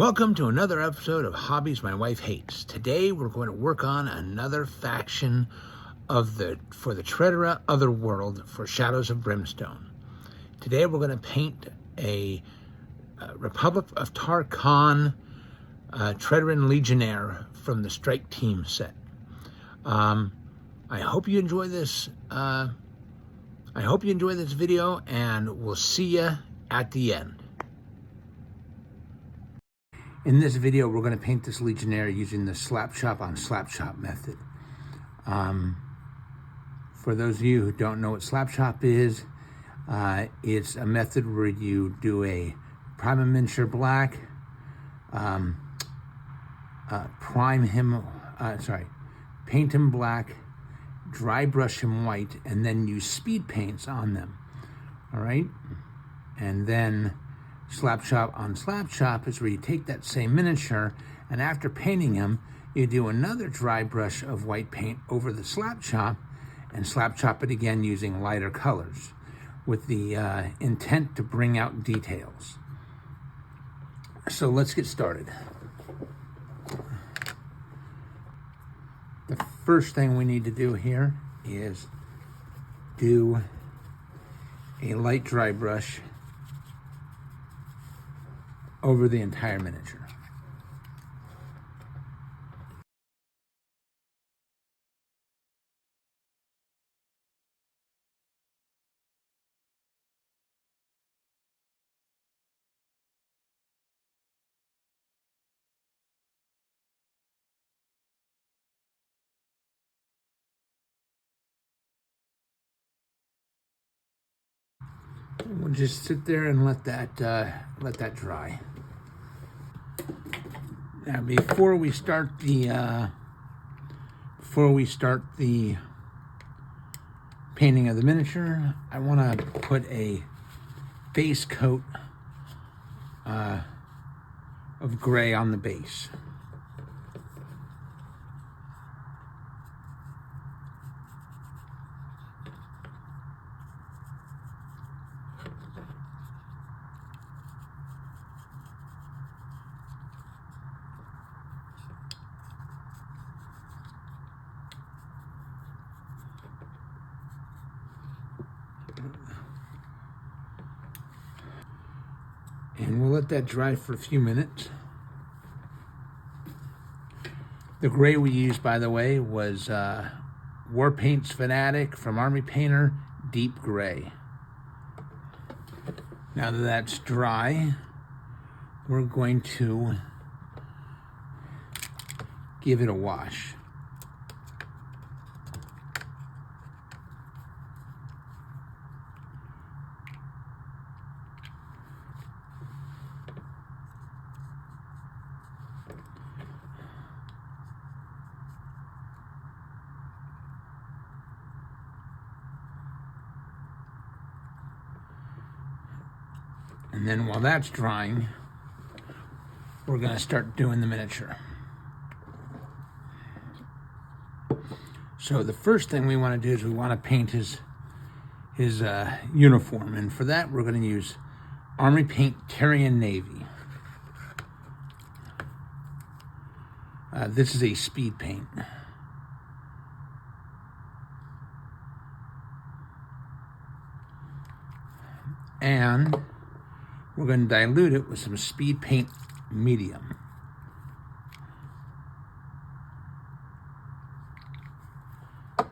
Welcome to another episode of Hobbies My Wife Hates. Today we're going to work on another faction for the Trederran Otherworld for Shadows of Brimstone. Today we're going to paint a Republic of Tar Kon Trederran Legionnaire from the Strike Team set. I hope you enjoy this. I hope you enjoy this video, and we'll see you at the end. In this video, we're going to paint this Legionnaire using the slap chop on slap chop method. For those of you who don't know what slap chop is, it's a method where you do a prime a miniature black, paint him black, dry brush him white, and then use speed paints on them. All right, and then slap chop on slap chop is where you take that same miniature, and after painting him, you do another dry brush of white paint over the slap chop and slap chop it again using lighter colors with the intent to bring out details. So let's get started. The first thing we need to do here is do a light dry brush over the entire miniature. We'll just sit there and let that dry. Now, before we start the painting of the miniature, I want to put a base coat of gray on the base. And we'll let that dry for a few minutes. The gray we used, by the way, was War Paints Fanatic from Army Painter, Deep Gray. Now that that's dry, we're going to give it a wash. And then while that's drying, we're going to start doing the miniature. So the first thing we want to do is we want to paint his uniform. And for that, we're going to use Army Paint Trederran Navy. This is a speed paint. And we're going to dilute it with some speed paint medium. And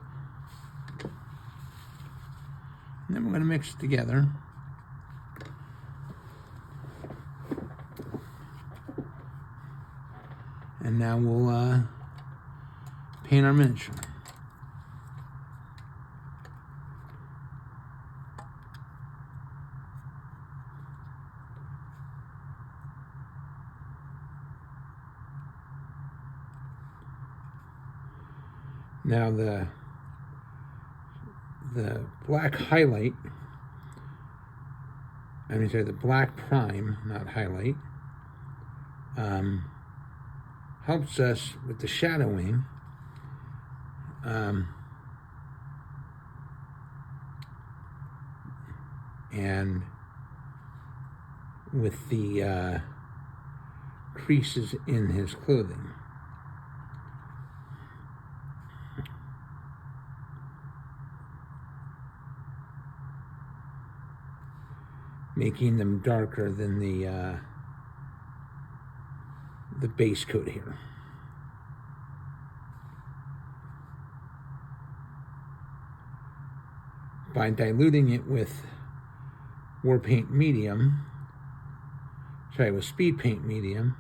then we're going to mix it together. And now we'll paint our miniature. Now the black highlight, the black prime, not highlight, helps us with the shadowing. And with the creases in his clothing. Making them darker than the base coat here. By diluting it with war paint medium, with speed paint medium,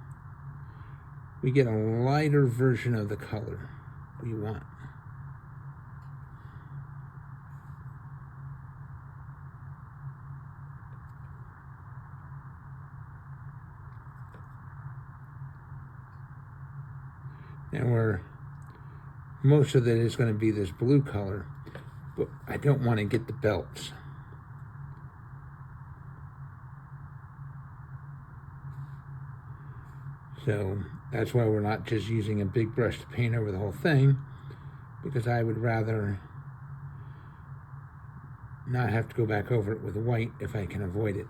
we get a lighter version of the color we want. And most of it is going to be this blue color, but I don't want to get the belts. So that's why we're not just using a big brush to paint over the whole thing, because I would rather not have to go back over it with white if I can avoid it.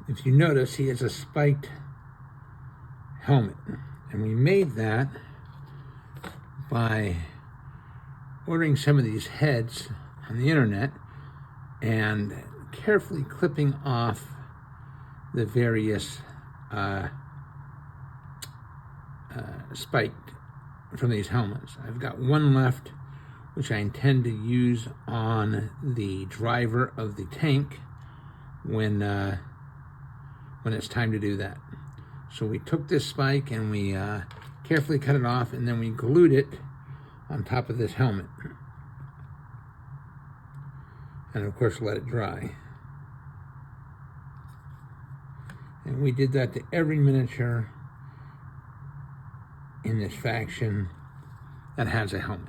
If you notice, he has a spiked helmet, and we made that by ordering some of these heads on the internet and carefully clipping off the various spiked from these helmets. I've got one left, which I intend to use on the driver of the tank when it's time to do that. So we took this spike and we carefully cut it off, and then we glued it on top of this helmet. And of course let it dry. And we did that to every miniature in this faction that has a helmet.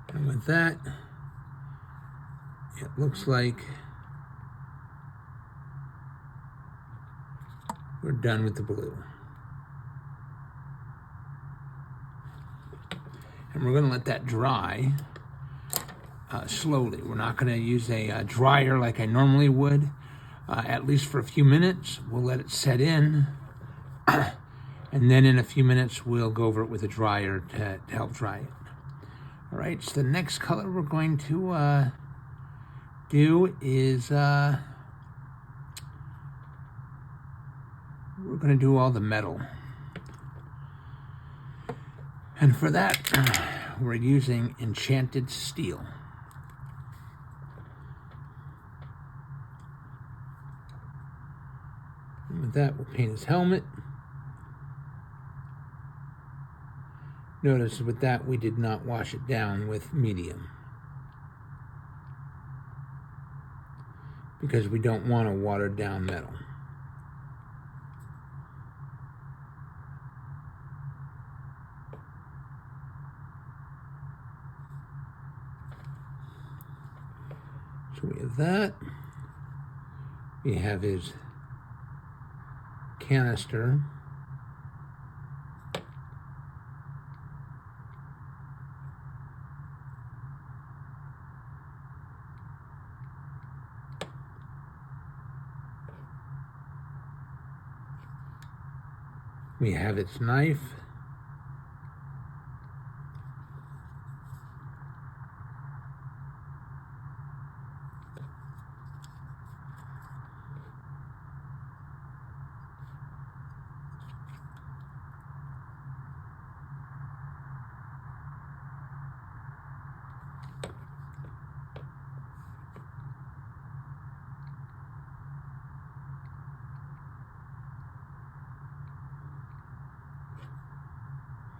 And with that, it looks like we're done with the blue. And we're going to let that dry slowly. We're not going to use a dryer like I normally would, at least for a few minutes. We'll let it set in, and then in a few minutes we'll go over it with a dryer to help dry it. All right, so the next color we're going to do is we're going to do all the metal. And for that, we're using enchanted steel. And with that, we'll paint his helmet. Notice with that, we did not wash it down with medium, because we don't want a watered down metal. So we have that. We have his canister. We have its knife.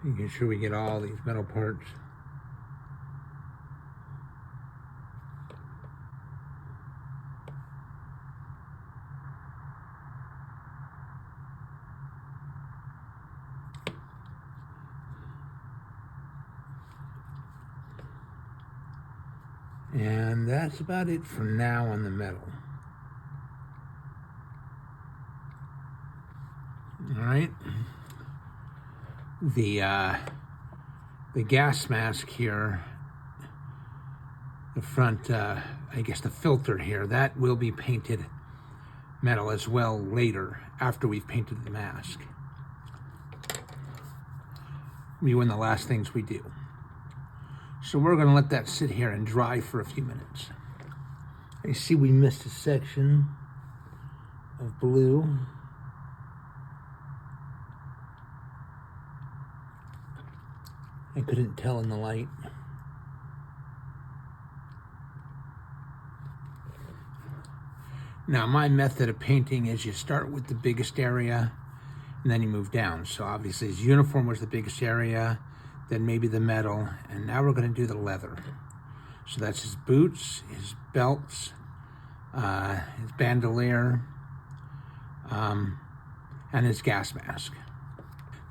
Making sure we get all these metal parts. And that's about it for now on the metal. All right. The gas mask here, the front, I guess the filter here, that will be painted metal as well later after we've painted the mask. Be one of the last things we do. So we're going to let that sit here and dry for a few minutes. I see we missed a section of blue. I couldn't tell in the light. Now, my method of painting is you start with the biggest area and then you move down. So obviously his uniform was the biggest area, then maybe the metal, and now we're going to do the leather. So that's his boots, his belts, his bandolier, and his gas mask.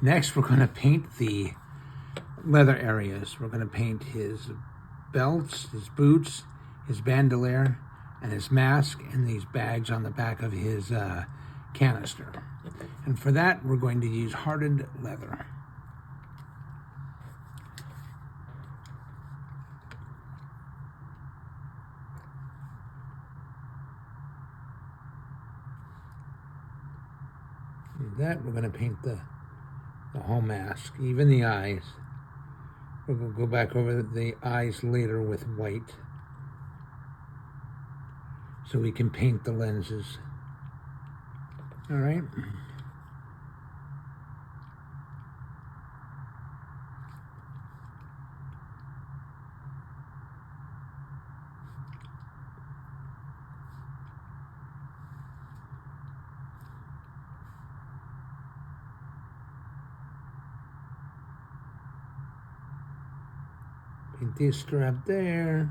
Next, we're going to paint the leather areas. We're going to paint his belts, his boots, his bandolier, and his mask, and these bags on the back of his canister. And for that, we're going to use hardened leather. With that, we're going to paint the whole mask, even the eyes. We're going to go back over the eyes later with white, so we can paint the lenses. All right. Paint this strap there,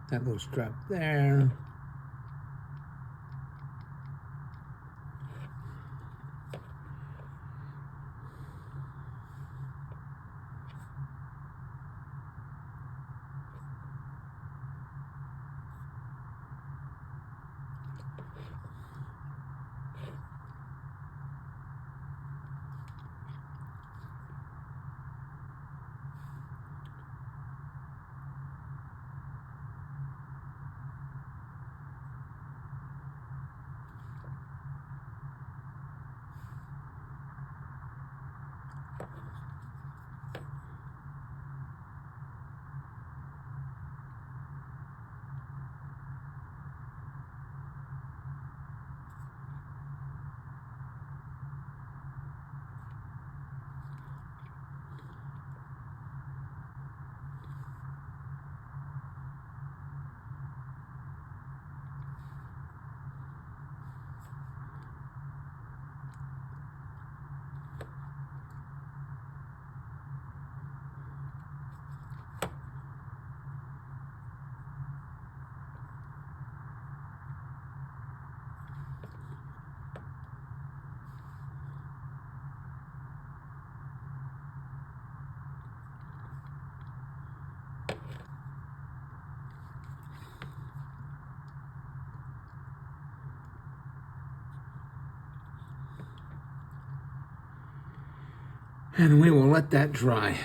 that little strap there. And we will let that dry.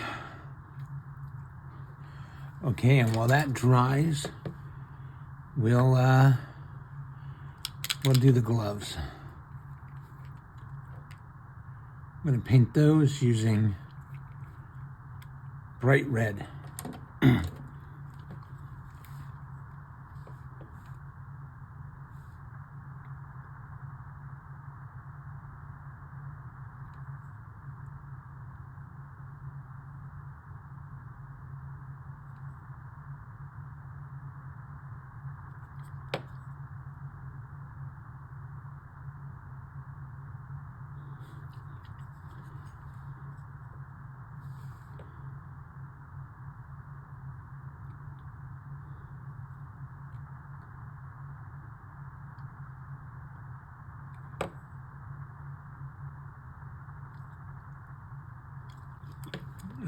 Okay, and while that dries, we'll do the gloves. I'm going to paint those using bright red.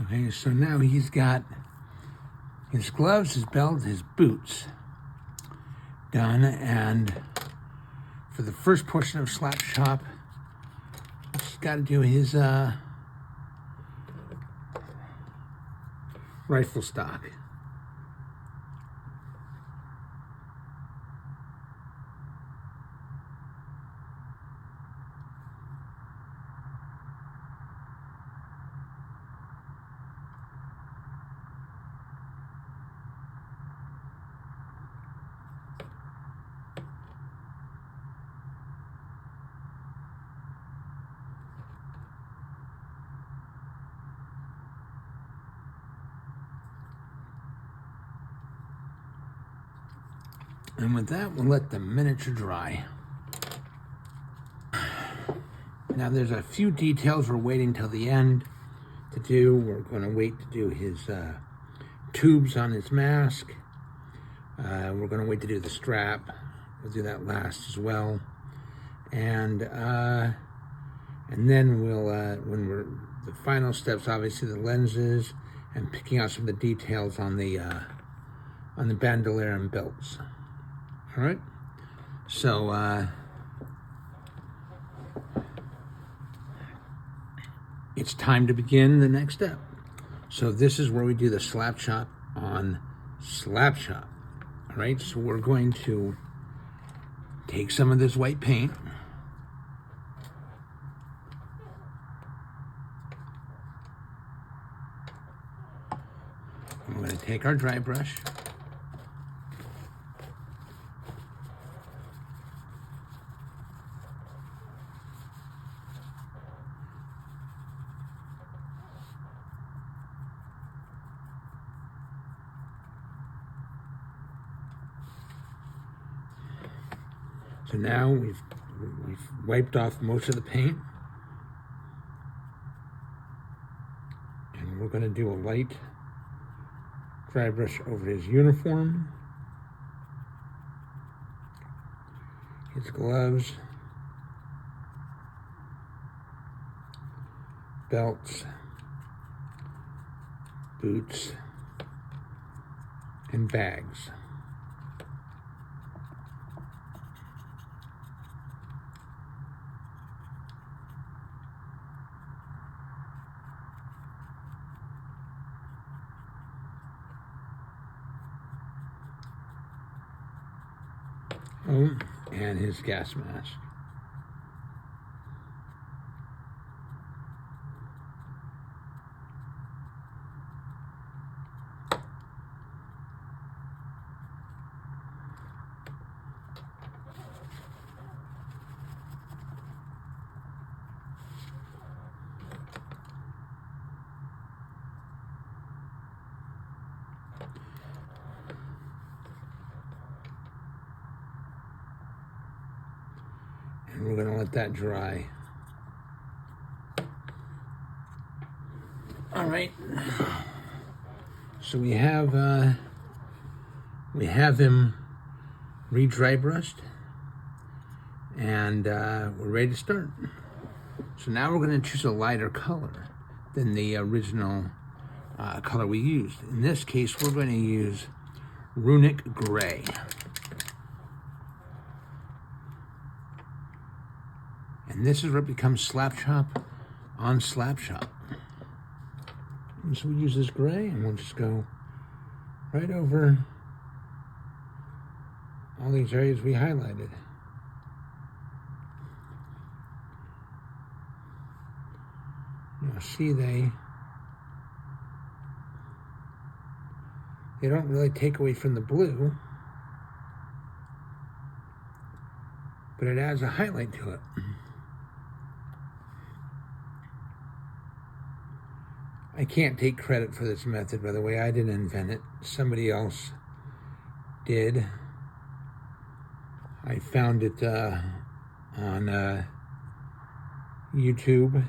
Okay, so now he's got his gloves, his belt, his boots done. And for the first portion of Slap Chop, he's got to do his rifle stock. And with that, we'll let the miniature dry. Now there's a few details we're waiting till the end to do. We're going to wait to do his tubes on his mask. We're going to wait to do the strap. We'll do that last as well. And then we'll, the final steps, obviously the lenses and picking out some of the details on the bandolier and belts. All right, so it's time to begin the next step. So this is where we do the slap chop on Slap Chop. All right, so we're going to take some of this white paint. And we're going to take our dry brush. So now we've wiped off most of the paint, and we're going to do a light dry brush over his uniform, his gloves, belts, boots, and bags. Oh, and his gas mask. And we're going to let that dry. All right. So we have him re-dry brushed, and we're ready to start. So now we're going to choose a lighter color than the original color we used. In this case, we're going to use Runic Gray. And this is where it becomes Slap Chop on Slap Chop. And so we use this gray, and we'll just go right over all these areas we highlighted. You'll see they don't really take away from the blue, but it adds a highlight to it. I can't take credit for this method, by the way. I didn't invent it. Somebody else did. I found it on YouTube.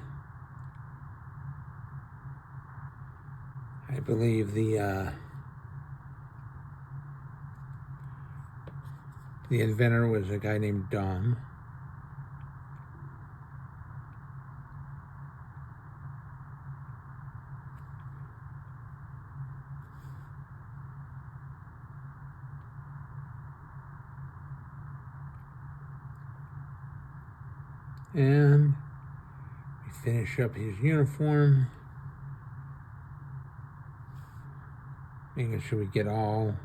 I believe the inventor was a guy named Dom. And we finish up his uniform, making sure we get all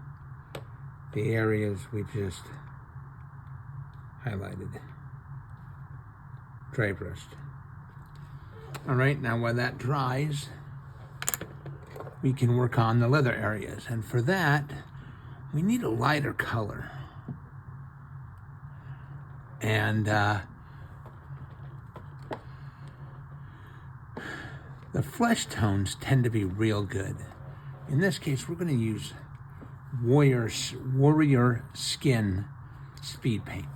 the areas we just highlighted. Dry brushed. All right, now while that dries, we can work on the leather areas. And for that, we need a lighter color. And the flesh tones tend to be real good. In this case, we're going to use warrior skin speed paint.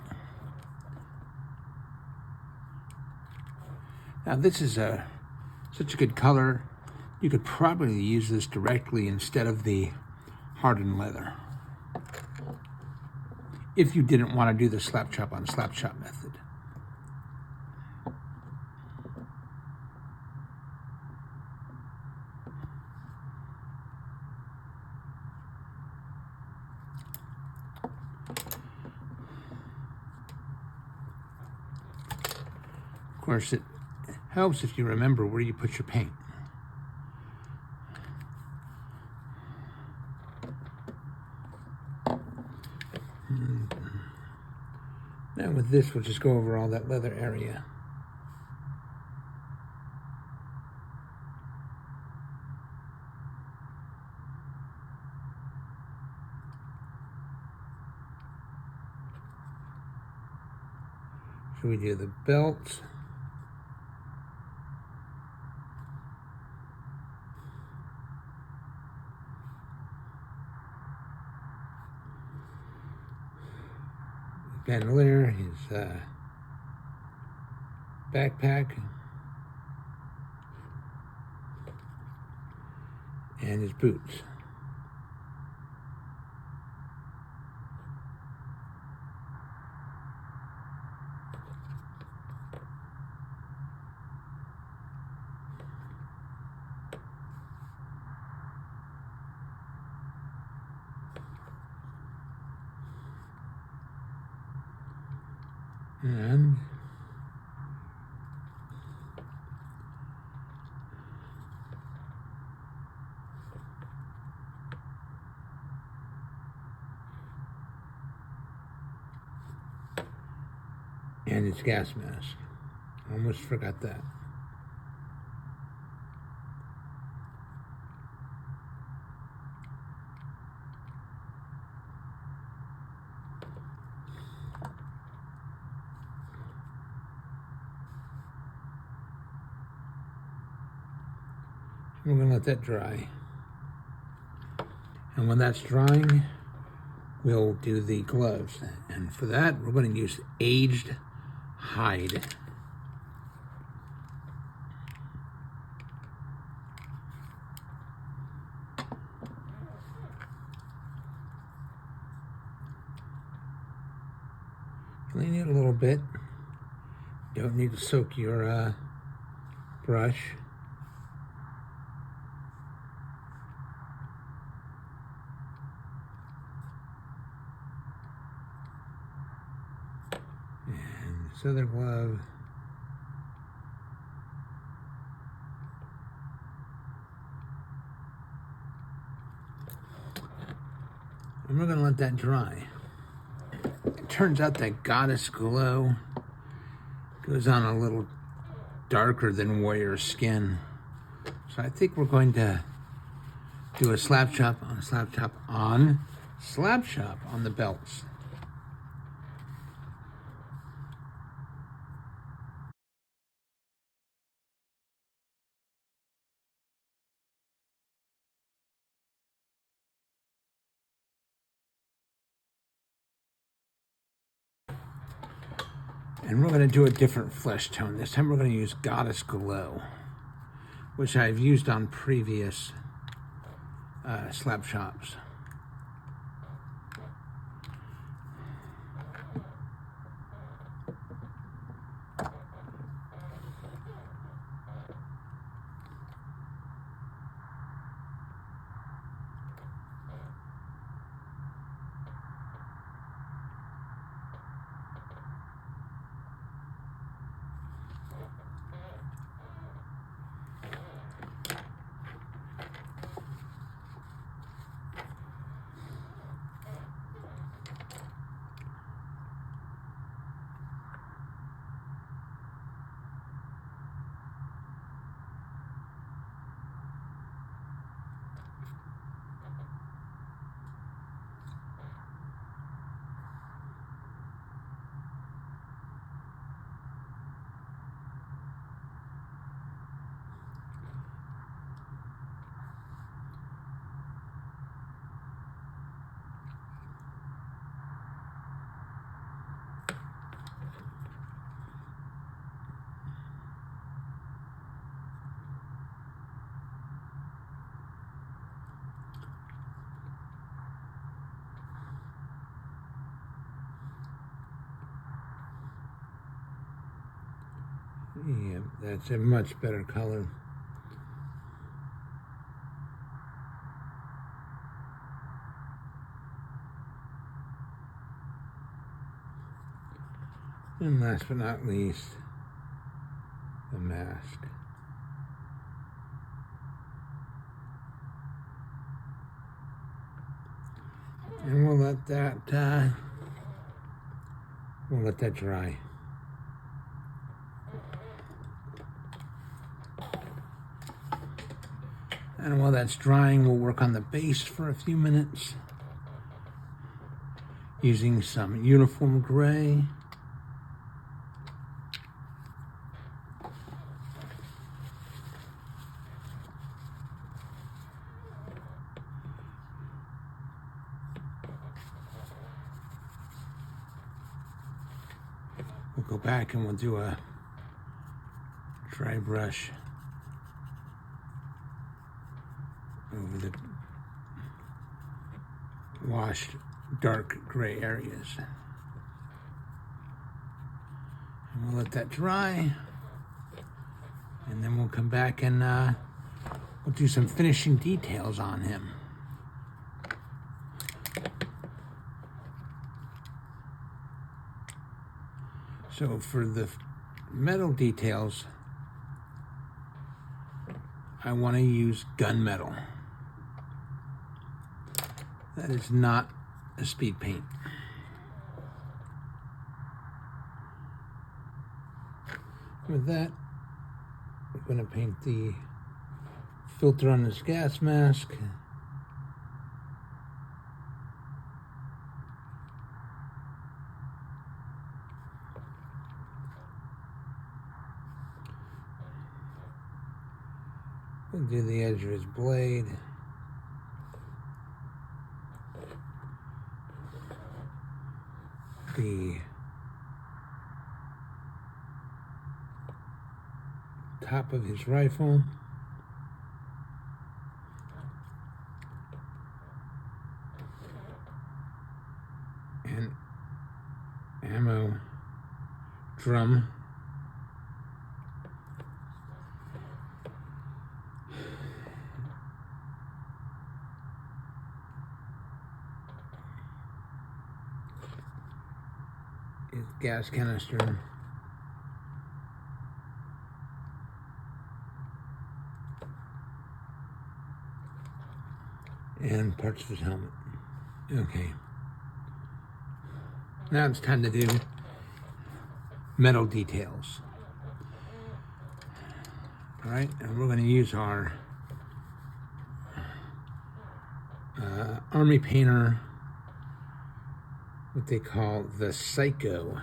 Now this is such a good color, you could probably use this directly instead of the hardened leather, if you didn't want to do the slap chop on slap chop method. Of course, it helps if you remember where you put your paint. Now with this, we'll just go over all that leather area. So we do the belt. Bandolier, his backpack, and his boots. And its gas mask. Almost forgot that. We're going to let that dry. And when that's drying, we'll do the gloves. And for that, we're going to use aged hide. Clean it a little bit. You don't need to soak your brush. This other glove. And we're going to let that dry. It turns out that goddess glow goes on a little darker than warrior skin. So I think we're going to do a slap chop on slap chop on slap chop on the belts. And we're going to do a different flesh tone. This time we're going to use Goddess Glow, which I've used on previous slap chops. Yeah, that's a much better color. And last but not least, the mask. And we'll let that dry. And while that's drying, we'll work on the base for a few minutes using some uniform gray. We'll go back and we'll do a dry brush over the washed dark gray areas. And we'll let that dry. And then we'll come back and we'll do some finishing details on him. So for the metal details, I want to use gunmetal. That is not a speed paint. With that, we're going to paint the filter on this gas mask. We'll do the edge of his blade. The top of his rifle. And ammo drum. His gas canister. And parts of his helmet. Okay. Now it's time to do metal details. All right, and we're going to use our Army Painter, what they call the Psycho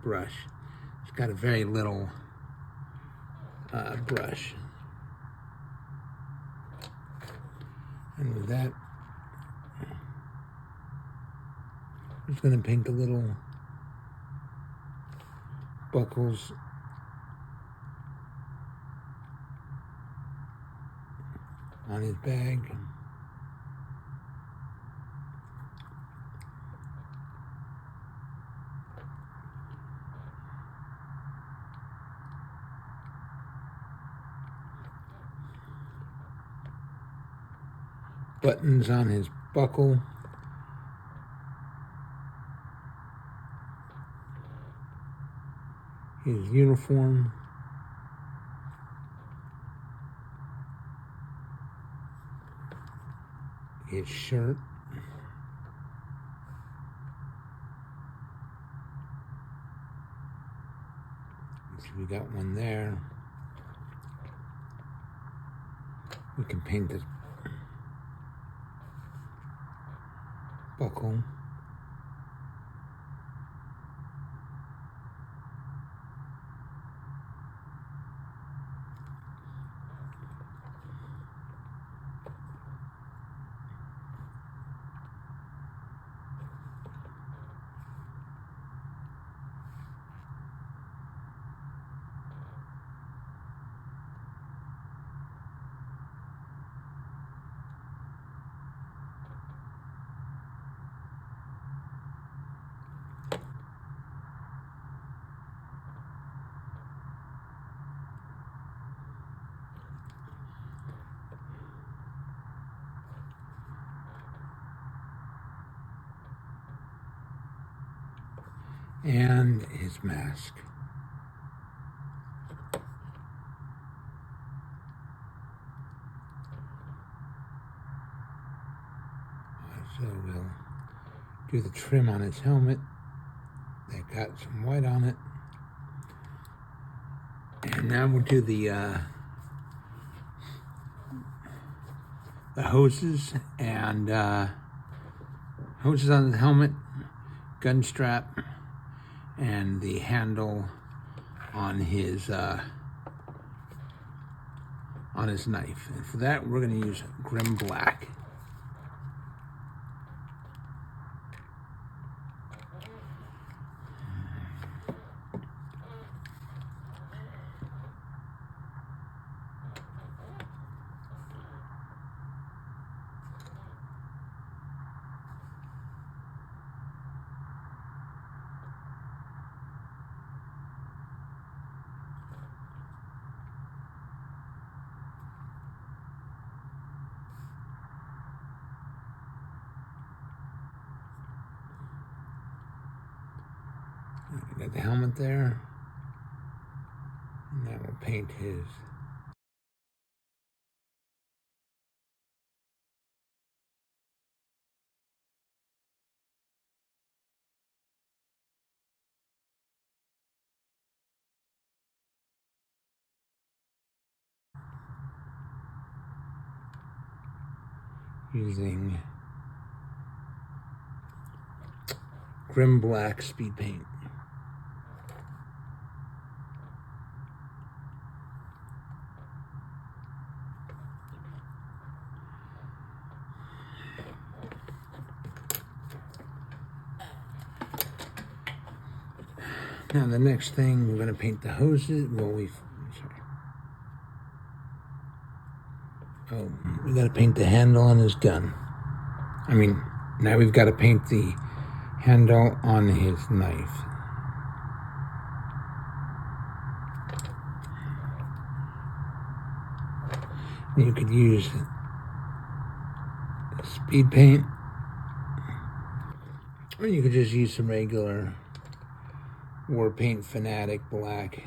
brush. It's got a very little brush. And with that, I'm just going to paint the little buckles on his bag. Buttons on his buckle. His uniform. His shirt. So we got one there. We can paint this buckle. and his mask. So we'll do the trim on his helmet. They've got some white on it. And now we'll do the hoses and hoses on the helmet, gun strap, and the handle on his knife. And for that, we're going to use Grim Black. Got the helmet there. And now we'll paint his using Grim Black speed paint. Now the next thing, we're going to paint the hoses. Well, we got to paint the handle on his gun. I mean, now we've got to paint the handle on his knife. You could use speed paint, or you could just use some regular War Paint Fanatic Black.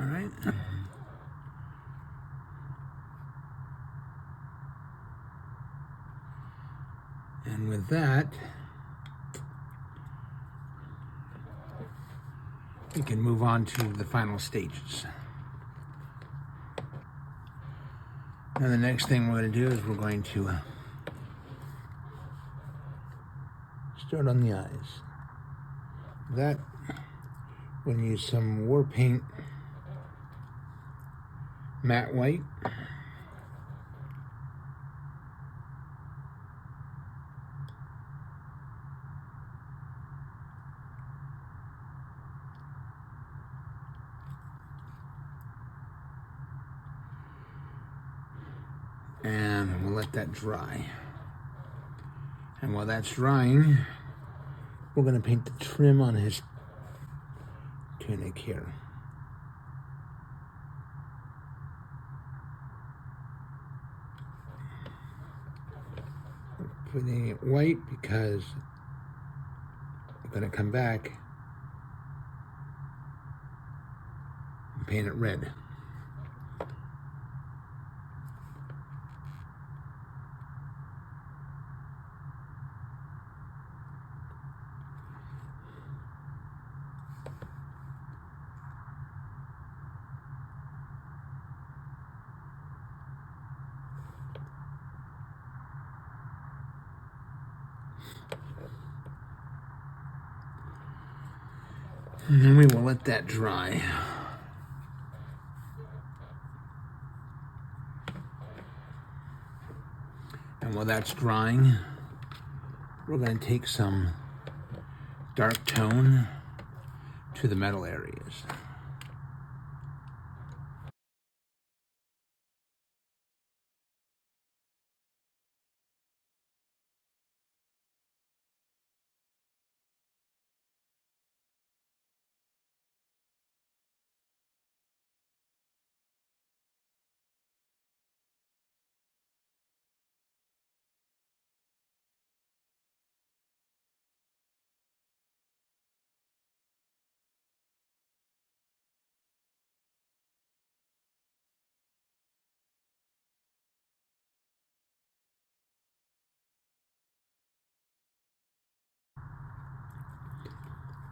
All right. And with that, we can move on to the final stages. Now the next thing we're going to do is we're going to start on the eyes. That, we're going to use some War Paint Matte White. And we'll let that dry. And while that's drying, we're going to paint the trim on his tunic here. We're putting it white because we're going to come back and paint it red. And then we will let that dry. And while that's drying, we're going to take some dark tone to the metal areas.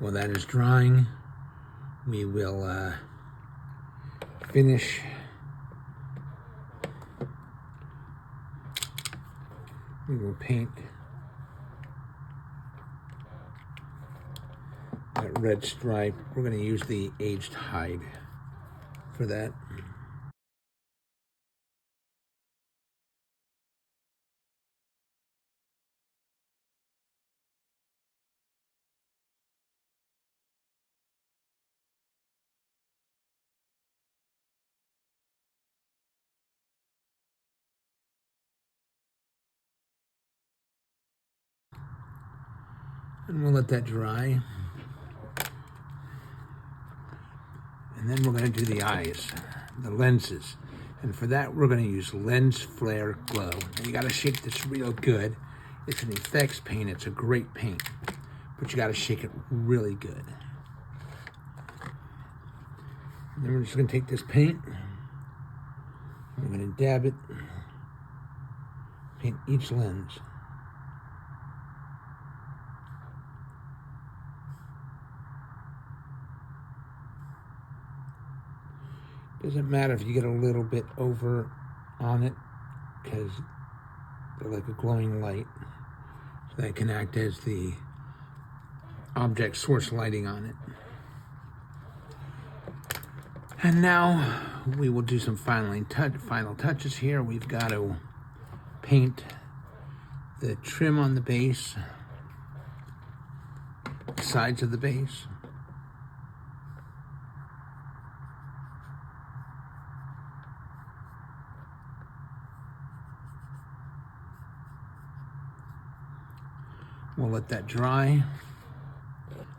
While that is drying, we will finish. We will paint that red stripe. We're going to use the aged hide for that. And we'll let that dry. And then we're going to do the eyes, the lenses. And for that, we're going to use Lens Flare Glow. And you got to shake this real good. It's an effects paint. It's a great paint. But you got to shake it really good. And then we're just going to take this paint. We're going to dab it. Paint each lens. Doesn't matter if you get a little bit over on it, because they're like a glowing light. So that can act as the object source lighting on it. And now we will do some final touches here. We've got to paint the trim on the base, the sides of the base. We'll let that dry.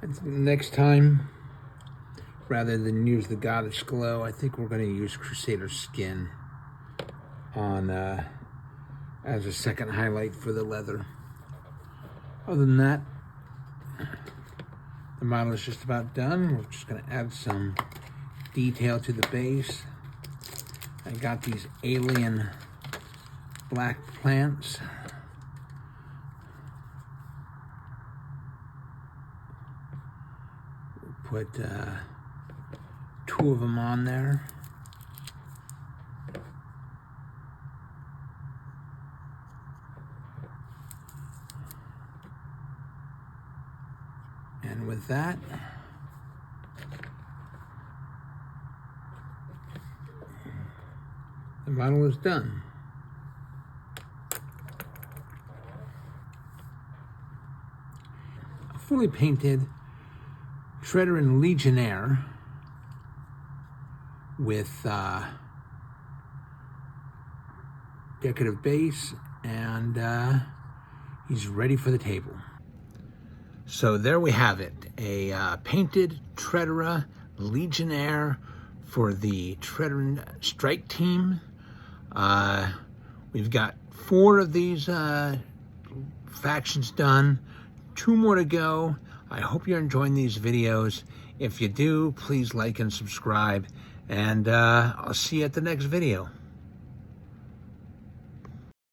And next time, rather than use the Goddess Glow, I think we're going to use Crusader Skin on as a second highlight for the leather. Other than that, the model is just about done. We're just going to add some detail to the base. I got these alien black plants. Put 2 of them on there. And with that, the model is done. A fully painted Trederran Legionnaire with decorative base, and he's ready for the table. So there we have it, a painted Trederran Legionnaire for the Trederran strike team. We've got 4 of these factions done, 2 more to go. I hope you're enjoying these videos. If you do, please like and subscribe, and I'll see you at the next video.